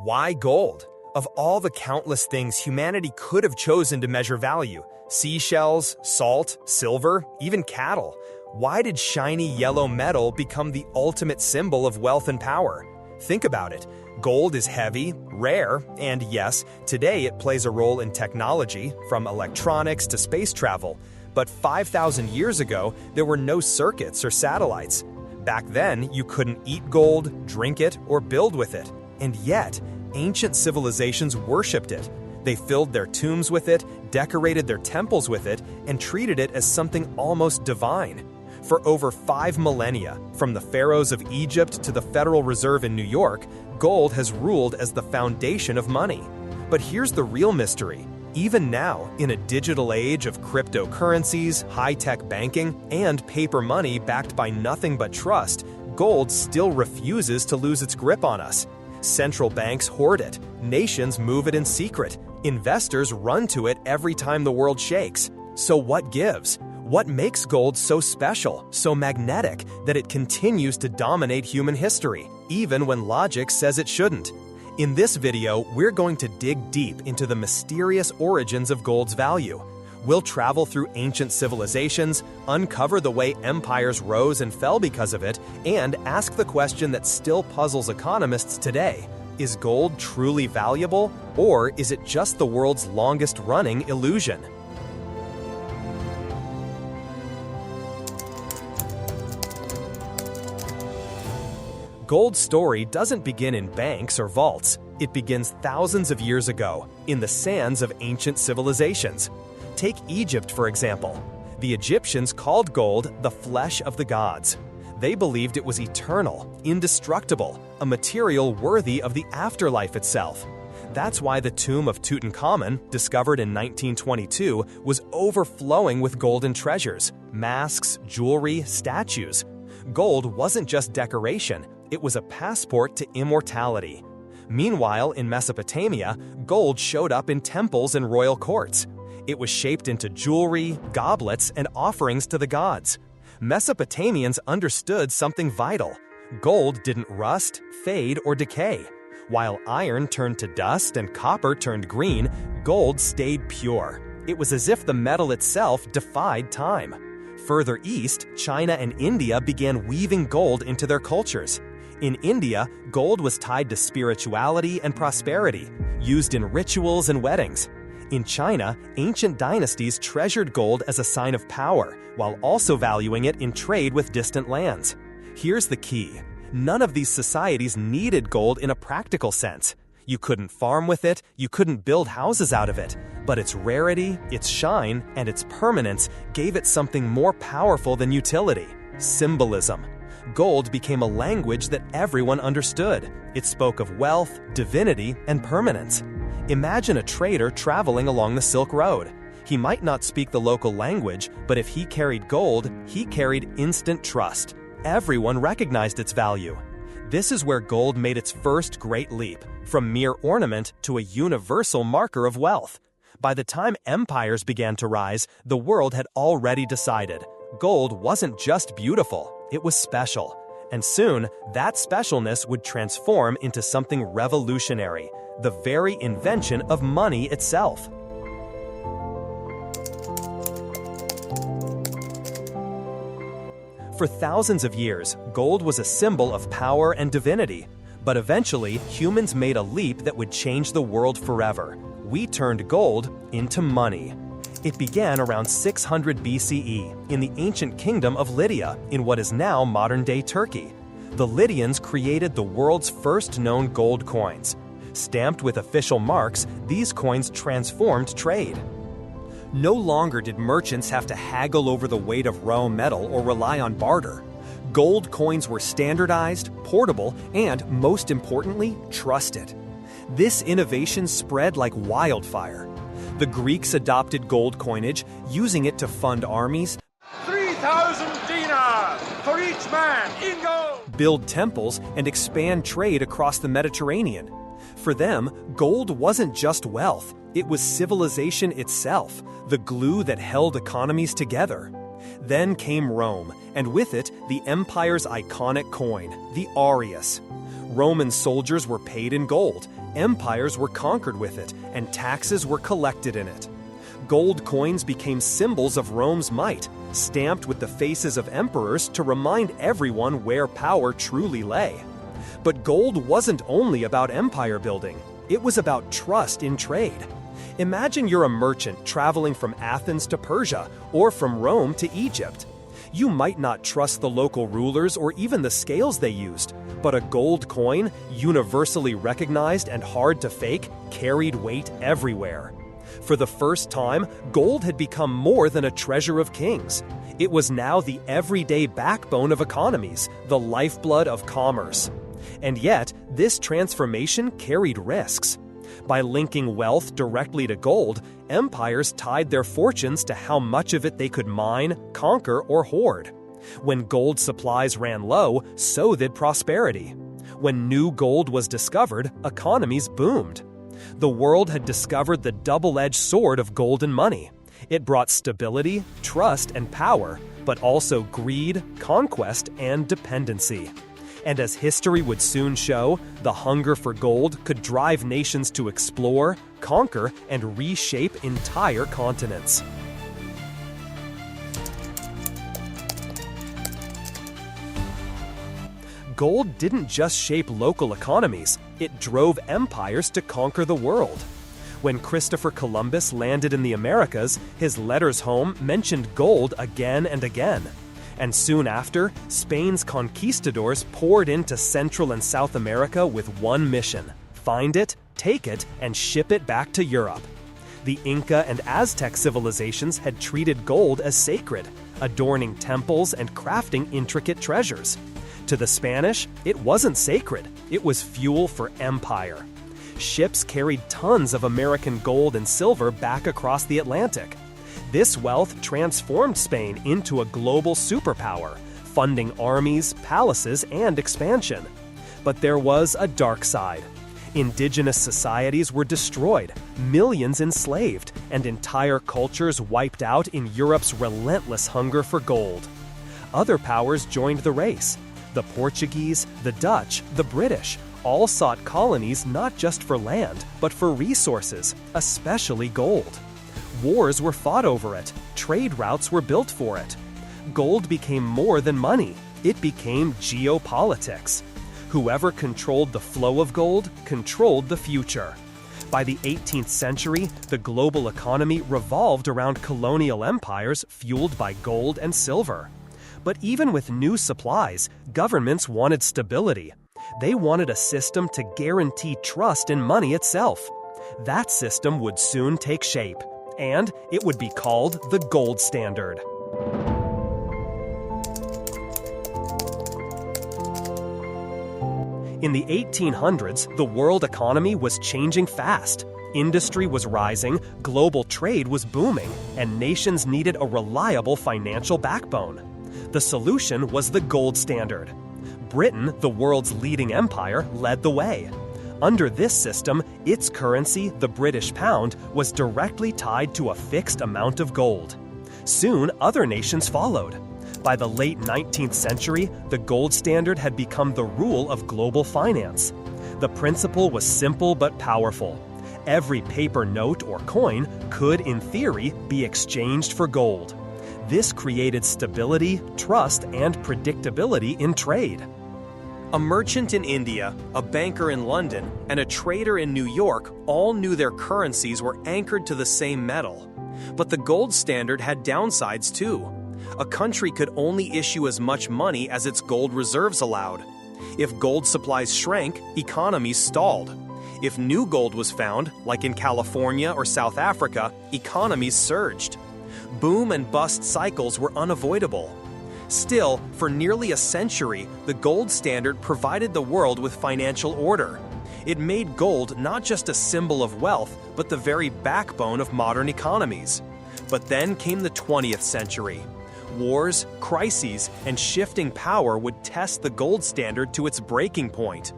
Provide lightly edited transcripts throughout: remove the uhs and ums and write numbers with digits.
Why gold? Of all the countless things humanity could have chosen to measure value, seashells, salt, silver, even cattle, why did shiny yellow metal become the ultimate symbol of wealth and power? Think about it. Gold is heavy, rare, and yes, today it plays a role in technology, from electronics to space travel. But 5,000 years ago, there were no circuits or satellites. Back then, you couldn't eat gold, drink it, or build with it. And yet, ancient civilizations worshipped it. They filled their tombs with it, decorated their temples with it, and treated it as something almost divine. For over 5 millennia, from the pharaohs of Egypt to the Federal Reserve in New York, gold has ruled as the foundation of money. But here's the real mystery. Even now, in a digital age of cryptocurrencies, high-tech banking, and paper money backed by nothing but trust, gold still refuses to lose its grip on us. Central banks hoard it, nations move it in secret, investors run to it every time the world shakes. So what gives? What makes gold so special, so magnetic, that it continues to dominate human history, even when logic says it shouldn't? In this video, we're going to dig deep into the mysterious origins of gold's value. We'll travel through ancient civilizations, uncover the way empires rose and fell because of it, and ask the question that still puzzles economists today. Is gold truly valuable, or is it just the world's longest-running illusion? Gold's story doesn't begin in banks or vaults. It begins thousands of years ago, in the sands of ancient civilizations. Take Egypt, for example. The Egyptians called gold the flesh of the gods. They believed it was eternal, indestructible, a material worthy of the afterlife itself. That's why the tomb of Tutankhamun, discovered in 1922, was overflowing with golden treasures, masks, jewelry, statues. Gold wasn't just decoration, it was a passport to immortality. Meanwhile, in Mesopotamia, gold showed up in temples and royal courts. It was shaped into jewelry, goblets, and offerings to the gods. Mesopotamians understood something vital. Gold didn't rust, fade, or decay. While iron turned to dust and copper turned green, gold stayed pure. It was as if the metal itself defied time. Further east, China and India began weaving gold into their cultures. In India, gold was tied to spirituality and prosperity, used in rituals and weddings. In China, ancient dynasties treasured gold as a sign of power, while also valuing it in trade with distant lands. Here's the key. None of these societies needed gold in a practical sense. You couldn't farm with it, you couldn't build houses out of it. But its rarity, its shine, and its permanence gave it something more powerful than utility: symbolism. Gold became a language that everyone understood. It spoke of wealth, divinity, and permanence. Imagine a trader traveling along the Silk Road. He might not speak the local language, but if he carried gold, he carried instant trust. Everyone recognized its value. This is where gold made its first great leap, from mere ornament to a universal marker of wealth. By the time empires began to rise, the world had already decided. Gold wasn't just beautiful, it was special. And soon, that specialness would transform into something revolutionary, the very invention of money itself. For thousands of years, gold was a symbol of power and divinity. But eventually, humans made a leap that would change the world forever. We turned gold into money. It began around 600 BCE in the ancient kingdom of Lydia, in what is now modern-day Turkey. The Lydians created the world's first known gold coins. Stamped with official marks, these coins transformed trade. No longer did merchants have to haggle over the weight of raw metal or rely on barter. Gold coins were standardized, portable, and, most importantly, trusted. This innovation spread like wildfire. The Greeks adopted gold coinage, using it to fund armies, 3,000 dinars for each man in gold, build temples, and expand trade across the Mediterranean. For them, gold wasn't just wealth, it was civilization itself, the glue that held economies together. Then came Rome, and with it, the empire's iconic coin, the aureus. Roman soldiers were paid in gold, Empires were conquered with it, and taxes were collected in it. Gold coins became symbols of Rome's might, stamped with the faces of emperors to remind everyone where power truly lay. But gold wasn't only about empire building, it was about trust in trade. Imagine you're a merchant traveling from Athens to Persia or from Rome to Egypt. You might not trust the local rulers or even the scales they used, but a gold coin, universally recognized and hard to fake, carried weight everywhere. For the first time, gold had become more than a treasure of kings. It was now the everyday backbone of economies, the lifeblood of commerce. And yet, this transformation carried risks. By linking wealth directly to gold, empires tied their fortunes to how much of it they could mine, conquer, or hoard. When gold supplies ran low, so did prosperity. When new gold was discovered, economies boomed. The world had discovered the double-edged sword of gold and money. It brought stability, trust, and power, but also greed, conquest, and dependency. And as history would soon show, the hunger for gold could drive nations to explore, conquer, and reshape entire continents. Gold didn't just shape local economies, it drove empires to conquer the world. When Christopher Columbus landed in the Americas, his letters home mentioned gold again and again. And soon after, Spain's conquistadors poured into Central and South America with one mission: find it, take it, and ship it back to Europe. The Inca and Aztec civilizations had treated gold as sacred, adorning temples and crafting intricate treasures. To the Spanish, it wasn't sacred, it was fuel for empire. Ships carried tons of American gold and silver back across the Atlantic. This wealth transformed Spain into a global superpower, funding armies, palaces, and expansion. But there was a dark side. Indigenous societies were destroyed, millions enslaved, and entire cultures wiped out in Europe's relentless hunger for gold. Other powers joined the race. The Portuguese, the Dutch, the British all sought colonies not just for land, but for resources, especially gold. Wars were fought over it, trade routes were built for it. Gold became more than money, it became geopolitics. Whoever controlled the flow of gold controlled the future. By the 18th century, the global economy revolved around colonial empires fueled by gold and silver. But even with new supplies, governments wanted stability. They wanted a system to guarantee trust in money itself. That system would soon take shape, and it would be called the gold standard. In the 1800s, the world economy was changing fast. Industry was rising, global trade was booming, and nations needed a reliable financial backbone. The solution was the gold standard. Britain, the world's leading empire, led the way. Under this system, its currency, the British pound, was directly tied to a fixed amount of gold. Soon, other nations followed. By the late 19th century, the gold standard had become the rule of global finance. The principle was simple but powerful. Every paper note or coin could, in theory, be exchanged for gold. This created stability, trust, and predictability in trade. A merchant in India, a banker in London, and a trader in New York all knew their currencies were anchored to the same metal. But the gold standard had downsides too. A country could only issue as much money as its gold reserves allowed. If gold supplies shrank, economies stalled. If new gold was found, like in California or South Africa, economies surged. Boom and bust cycles were unavoidable. Still, for nearly a century, the gold standard provided the world with financial order. It made gold not just a symbol of wealth, but the very backbone of modern economies. But then came the 20th century. Wars, crises, and shifting power would test the gold standard to its breaking point.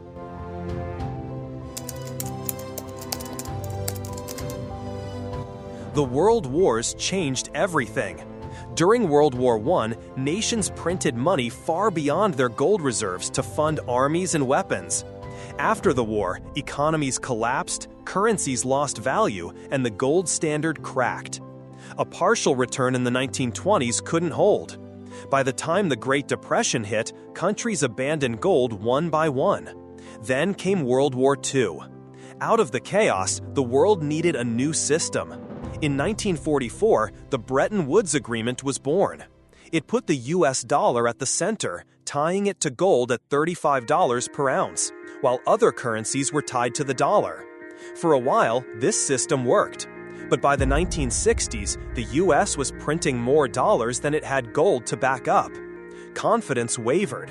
The World Wars changed everything. During World War I, nations printed money far beyond their gold reserves to fund armies and weapons. After the war, economies collapsed, currencies lost value, and the gold standard cracked. A partial return in the 1920s couldn't hold. By the time the Great Depression hit, countries abandoned gold one by one. Then came World War II. Out of the chaos, the world needed a new system. In 1944, the Bretton Woods Agreement was born. It put the US dollar at the center, tying it to gold at $35 per ounce, while other currencies were tied to the dollar. For a while, this system worked. But by the 1960s, the US was printing more dollars than it had gold to back up. Confidence wavered.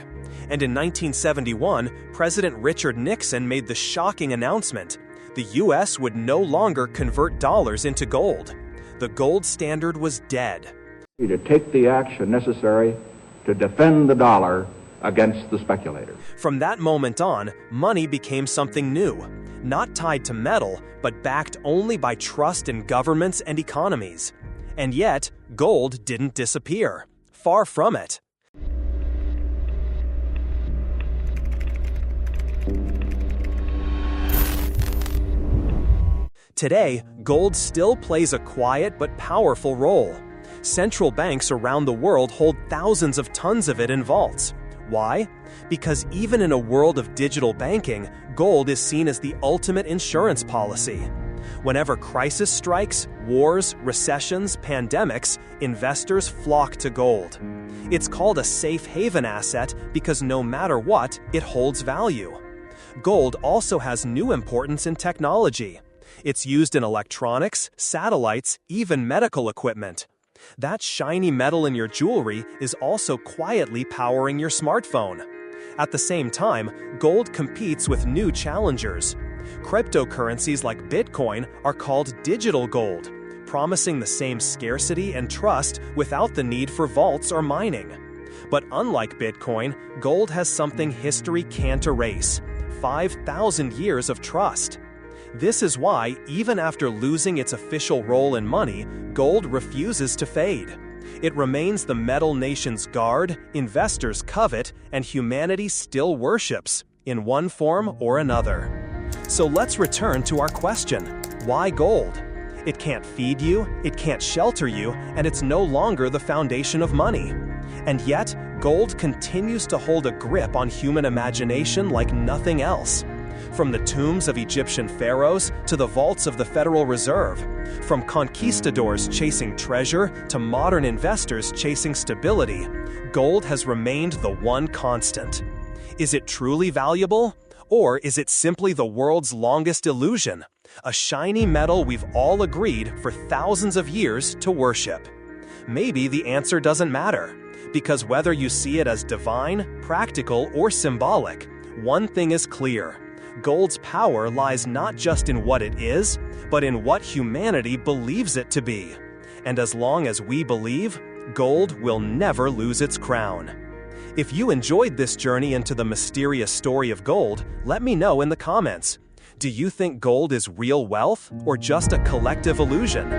And in 1971, President Richard Nixon made the shocking announcement: the US would no longer convert dollars into gold. The gold standard was dead. To take the action necessary to defend the dollar against the speculator. From that moment on, money became something new, not tied to metal, but backed only by trust in governments and economies. And yet, gold didn't disappear. Far from it. Today, gold still plays a quiet but powerful role. Central banks around the world hold thousands of tons of it in vaults. Why? Because even in a world of digital banking, gold is seen as the ultimate insurance policy. Whenever crisis strikes, wars, recessions, pandemics, investors flock to gold. It's called a safe haven asset because no matter what, it holds value. Gold also has new importance in technology. It's used in electronics, satellites, even medical equipment. That shiny metal in your jewelry is also quietly powering your smartphone. At the same time, gold competes with new challengers. Cryptocurrencies like Bitcoin are called digital gold, promising the same scarcity and trust without the need for vaults or mining. But unlike Bitcoin, gold has something history can't erase: 5,000 years of trust. This is why, even after losing its official role in money, gold refuses to fade. It remains the metal nation's guard, investors covet, and humanity still worships, in one form or another. So let's return to our question: why gold? It can't feed you, it can't shelter you, and it's no longer the foundation of money. And yet, gold continues to hold a grip on human imagination like nothing else. From the tombs of Egyptian pharaohs to the vaults of the Federal Reserve, from conquistadors chasing treasure to modern investors chasing stability, gold has remained the one constant. Is it truly valuable? Or is it simply the world's longest illusion, a shiny metal we've all agreed for thousands of years to worship? Maybe the answer doesn't matter, because whether you see it as divine, practical, or symbolic, one thing is clear: gold's power lies not just in what it is, but in what humanity believes it to be. And as long as we believe, gold will never lose its crown. If you enjoyed this journey into the mysterious story of gold, let me know in the comments. Do you think gold is real wealth or just a collective illusion?